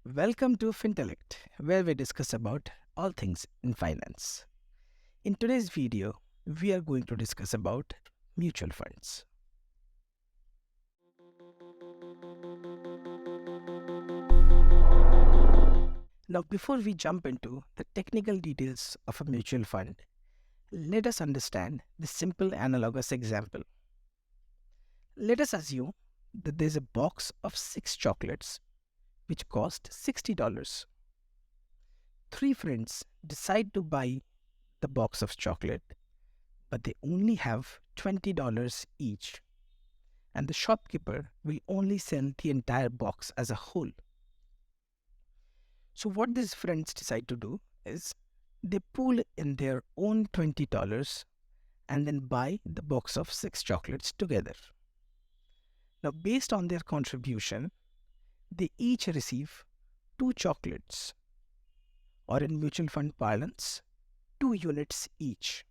Welcome to FIntellect, where we discuss about all things in finance. In today's video, we are going to discuss about mutual funds. Now, before we jump into the technical details of a mutual fund, let us understand the simple analogous example. Let us assume that there is a box of 6 chocolates which cost $60. Three friends decide to buy the box of chocolate, but they only have $20 each, and the shopkeeper will only sell the entire box as a whole. So what these friends decide to do is they pool in their own $20 and then buy the box of 6 chocolates together. Now, based on their contribution, they each receive 2 chocolates, or in mutual fund parlance, 2 units each.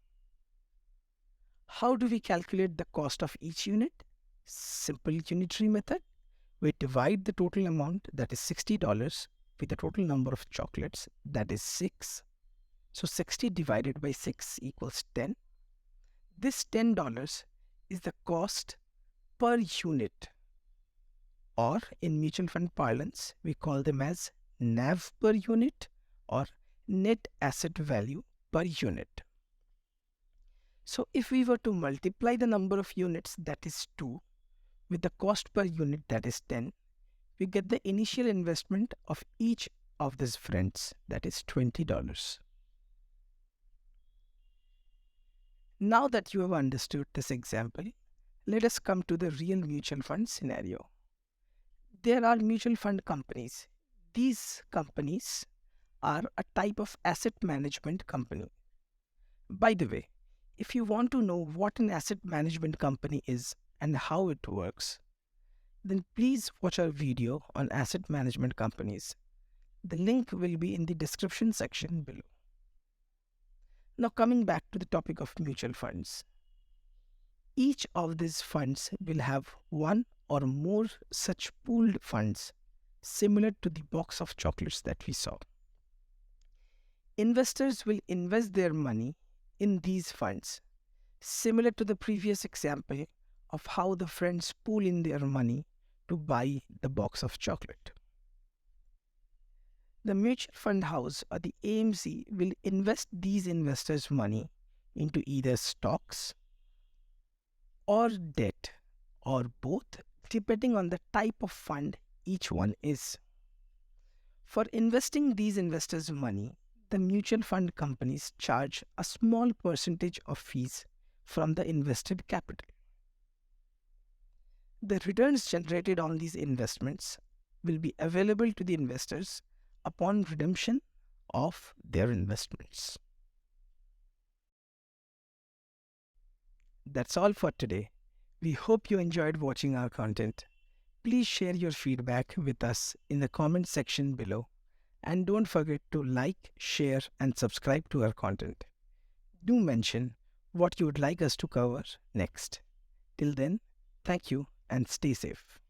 How do we calculate the cost of each unit? Simple unitary method. We divide the total amount, that is $60, with the total number of chocolates, that is 6. So 60 divided by 6 equals 10. This $10 is the cost per unit, or in mutual fund parlance, we call them as NAV per unit or net asset value per unit. So if we were to multiply the number of units, that is 2, with the cost per unit, that is 10, we get the initial investment of each of these friends, that is $20. Now that you have understood this example, let us come to the real mutual fund scenario. There are mutual fund companies. These companies are a type of asset management company. By the way, if you want to know what an asset management company is and how it works, then please watch our video on asset management companies. The link will be in the description section below. Now coming back to the topic of mutual funds. Each of these funds will have one or more such pooled funds similar to the box of chocolates that we saw. Investors will invest their money in these funds, similar to the previous example of how the friends pool in their money to buy the box of chocolate. The mutual fund house or the AMC will invest these investors' money into either stocks or debt or both, depending on the type of fund each one is. For investing these investors' money, the mutual fund companies charge a small percentage of fees from the invested capital. The returns generated on these investments will be available to the investors upon redemption of their investments. That's all for today. We hope you enjoyed watching our content. Please share your feedback with us in the comment section below. And don't forget to like, share, and subscribe to our content. Do mention what you would like us to cover next. Till then, thank you and stay safe.